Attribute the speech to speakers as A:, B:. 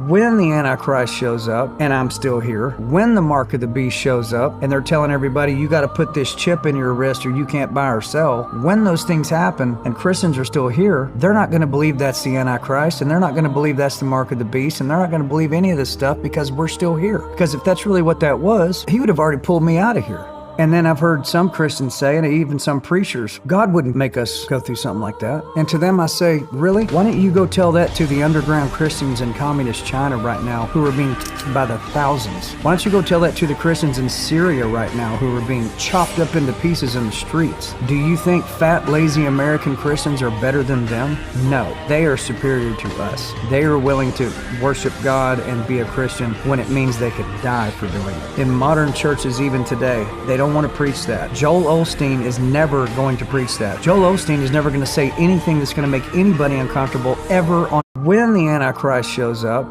A: When the Antichrist shows up, and I'm still here, when the mark of the beast shows up, and they're telling everybody, you got to put this chip in your wrist or you can't buy or sell, when those things happen and Christians are still here, they're not going to believe that's the Antichrist, and they're not going to believe that's the mark of the beast, and they're not going to believe any of this stuff because we're still here. Because if that's really what that was, he would have already pulled me out of here. And then I've heard some Christians say, and even some preachers, God wouldn't make us go through something like that. And to them I say, really? Why don't you go tell that to the underground Christians in communist China right now who are being by the thousands? Why don't you go tell that to the Christians in Syria right now who are being chopped up into pieces in the streets? Do you think fat, lazy American Christians are better than them? No, they are superior to us. They are willing to worship God and be a Christian when it means they could die for doing it. In modern churches even today, they don't want to preach that. Joel Osteen is never going to preach that. Joel Osteen is never going to say anything that's going to make anybody uncomfortable ever on when the Antichrist shows up.